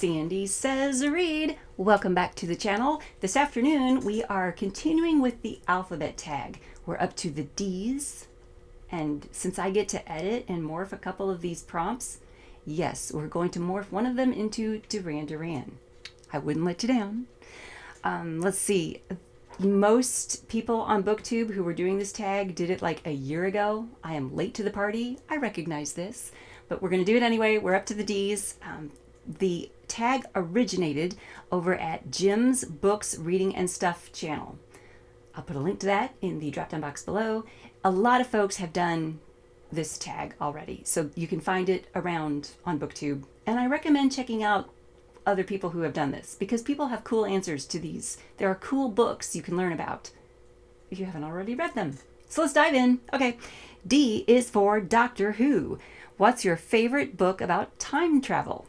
Sandy Says Read. Welcome back to the channel. This afternoon we are continuing with the alphabet tag. We're up to the D's, and since I get to edit and morph a couple of these prompts, yes, we're going to morph one of them into Duran Duran. I wouldn't let you down. Let's see. Most people on BookTube who were doing this tag did it like a year ago. I am late to the party. I recognize this, but we're going to do it anyway. We're up to the D's. The tag originated over at Jim's Books, Reading and Stuff channel. I'll put a link to that in the drop-down box below. A lot of folks have done this tag already, so you can find it around on BookTube. And I recommend checking out other people who have done this because people have cool answers to these. There are cool books you can learn about if you haven't already read them. So let's dive in. Okay, D is for Doctor Who. What's your favorite book about time travel?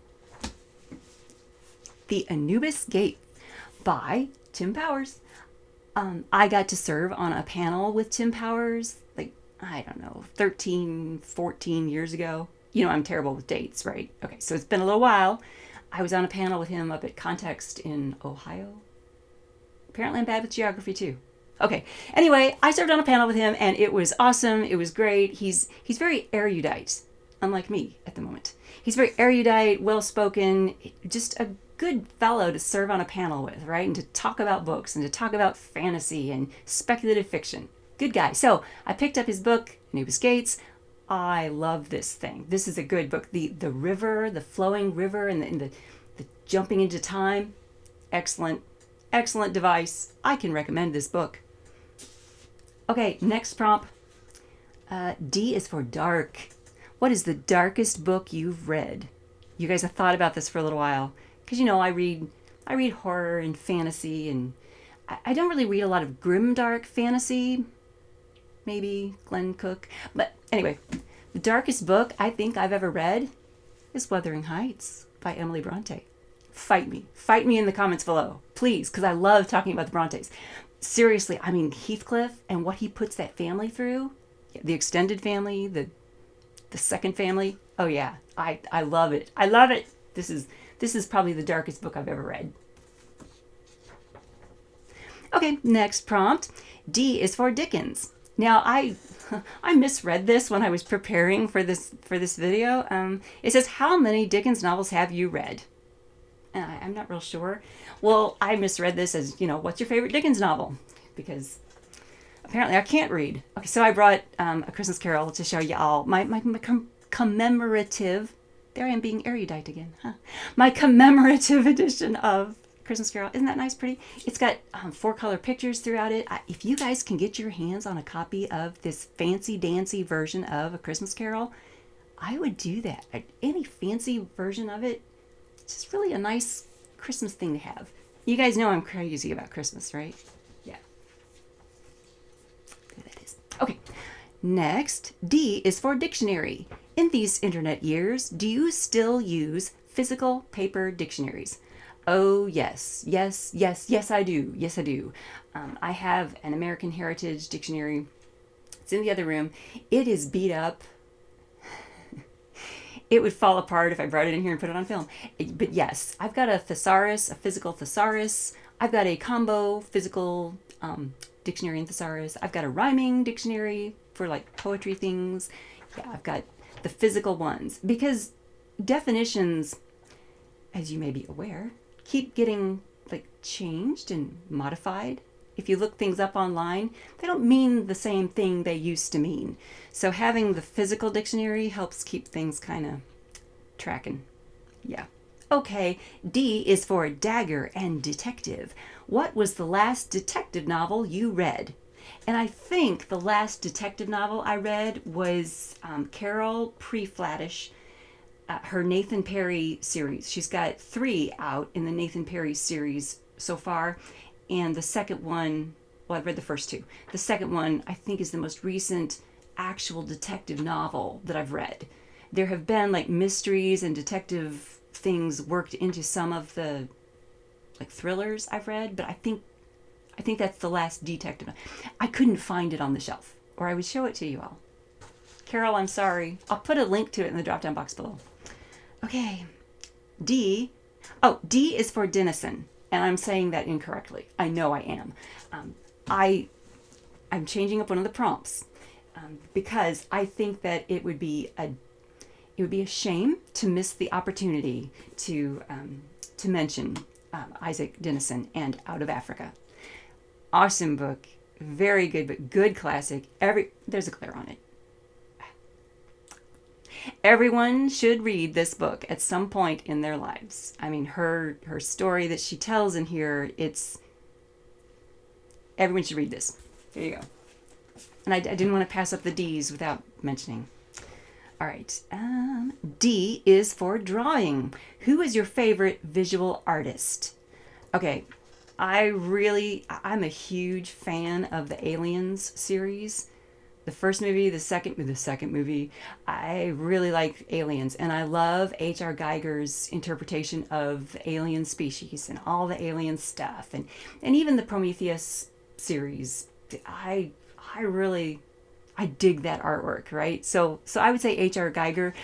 The Anubis Gate by Tim Powers. I got to serve on a panel with Tim Powers, like, I don't know, 13, 14 years ago. You know, I'm terrible with dates, right? Okay, so it's been a little while. I was on a panel with him up at Context in Ohio. Apparently I'm bad with geography too. Okay, anyway, I served on a panel with him and it was awesome. It was great. He's very erudite, unlike me at the moment. He's very erudite, well-spoken, just a good fellow to serve on a panel with, right? And to talk about books and to talk about fantasy and speculative fiction. Good guy. So I picked up his book, Anubis Gates. I love this thing. This is a good book. The river, the flowing river and the jumping into time. Excellent, excellent device. I can recommend this book. Okay, next prompt. D is for dark. What is the darkest book you've read? You guys have thought about this for a little while. Because, you know, I read horror and fantasy, and I don't really read a lot of grimdark fantasy. Maybe Glenn Cook. But anyway, the darkest book I think I've ever read is Wuthering Heights by Emily Bronte. Fight me. Fight me in the comments below, please, because I love talking about the Brontes. Seriously, I mean, Heathcliff and what he puts that family through, the extended family, the second family. Oh, yeah, I love it. I love it. This is probably the darkest book I've ever read. Okay, next prompt. D is for Dickens. Now, I misread this when I was preparing for this video. It says, how many Dickens novels have you read? And I'm not real sure. Well, I misread this as, you know, what's your favorite Dickens novel? Because apparently I can't read. Okay, so I brought A Christmas Carol to show you all my commemorative, there I am being erudite again, huh? My commemorative edition of Christmas Carol. Isn't that nice, pretty? It's got 4-color pictures throughout it. If you guys can get your hands on a copy of this fancy-dancy version of A Christmas Carol, I would do that. Any fancy version of it, it's just really a nice Christmas thing to have. You guys know I'm crazy about Christmas, right? Yeah. There that is. Okay. Next, D is for dictionary. In these internet years, do you still use physical paper dictionaries? Oh, yes, yes, yes, yes, I do. Yes, I do. I have an American Heritage Dictionary. It's in the other room. It is beat up. It would fall apart if I brought it in here and put it on film. But yes, I've got a thesaurus, a physical thesaurus. I've got a combo physical dictionary and thesaurus. I've got a rhyming dictionary for like poetry things. Yeah, I've got the physical ones because definitions, as you may be aware, keep getting like changed and modified. If you look things up online, they don't mean the same thing they used to mean. So having the physical dictionary helps keep things kind of tracking. Yeah. Okay, D is for dagger and detective. What was the last detective novel you read? And I think the last detective novel I read was Carol Pre-Flattish, her Nathan Perry series. She's got 3 out in the Nathan Perry series so far. And the second one, well, I've read the first 2. The second one, I think, is the most recent actual detective novel that I've read. There have been like mysteries and detective things worked into some of the like thrillers I've read, but I think that's the last detective. I couldn't find it on the shelf, or I would show it to you all. Carol, I'm sorry. I'll put a link to it in the drop-down box below. Okay, D Oh, D is for Dinesen, and I'm saying that incorrectly. I know I am. Um, I I'm changing up one of the prompts because I think that it would be a shame to miss the opportunity to mention Isak Dinesen and Out of Africa. Awesome book, very good, but good classic. There's a glare on it. Everyone should read this book at some point in their lives. I mean, her story that she tells in here, it's everyone should read this. There you go. And I didn't want to pass up the D's without mentioning. All right. D is for drawing. Who is your favorite visual artist? Okay. I'm a huge fan of the Aliens series. The first movie, the second movie, I really like Aliens, and I love H.R. Geiger's interpretation of the alien species and all the alien stuff, and even the Prometheus series. I really I dig that artwork, right? So I would say H.R. Geiger,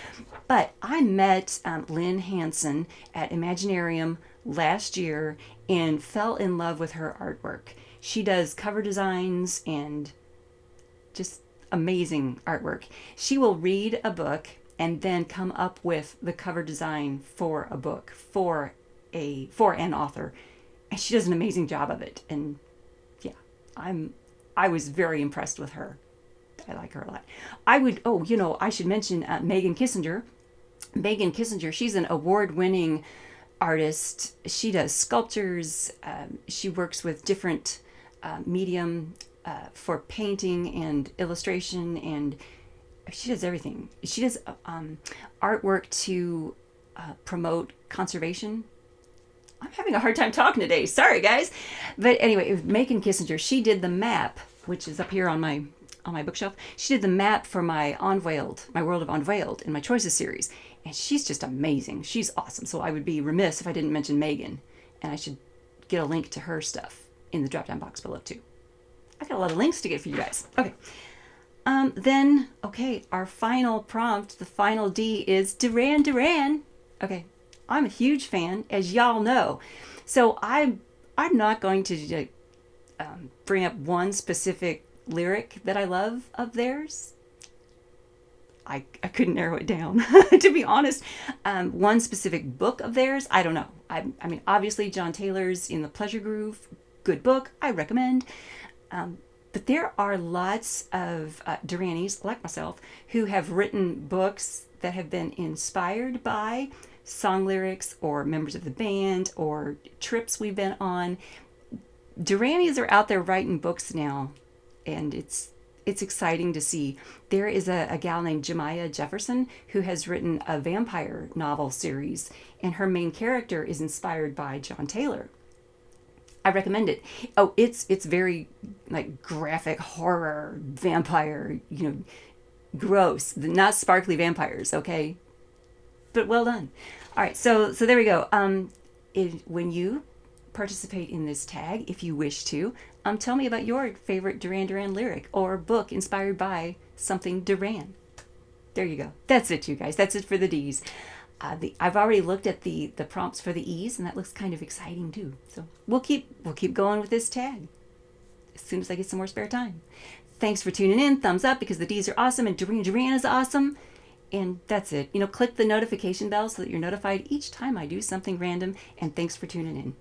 but I met Lynn Hansen at Imaginarium last year and fell in love with her artwork. She does cover designs and just amazing artwork. She will read a book and then come up with the cover design for a book for an author, and she does an amazing job of it. And yeah, I was very impressed with her. I like her a lot. I should mention Megan Kissinger. Megan Kissinger, she's an award-winning artist. She does sculptures. She works with different medium for painting and illustration, and she does everything. She does artwork to promote conservation. I'm having a hard time talking today. Sorry, guys. But anyway, it was Megan Kissinger. She did the map, which is up here on my bookshelf. She did the map for my World of Unveiled in my Choices series. And she's just amazing. She's awesome. So I would be remiss if I didn't mention Megan. And I should get a link to her stuff in the drop-down box below, too. I got a lot of links to get for you guys. Okay. Our final prompt, the final D, is Duran Duran. Okay. I'm a huge fan, as y'all know. So I'm not going to bring up one specific lyric that I love of theirs. I couldn't narrow it down, to be honest. One specific book of theirs, I don't know. I mean, obviously, John Taylor's In the Pleasure Groove, good book, I recommend. But there are lots of Duranis, like myself, who have written books that have been inspired by song lyrics or members of the band or trips we've been on. Duranis are out there writing books now, and it's exciting to see. There is a gal named Jemiah Jefferson who has written a vampire novel series, and her main character is inspired by John Taylor. I recommend it. Oh, it's very like graphic horror vampire, gross, not sparkly vampires, okay? But well done. All right, so there we go. When you participate in this tag, if you wish to, tell me about your favorite Duran Duran lyric or book inspired by something Duran. There you go. That's it, you guys. That's it for the D's. I've already looked at the prompts for the E's, and that looks kind of exciting too. So we'll keep going with this tag as soon as I get some more spare time. Thanks for tuning in. Thumbs up because the D's are awesome and Duran Duran is awesome. And that's it. Click the notification bell so that you're notified each time I do something random. And thanks for tuning in.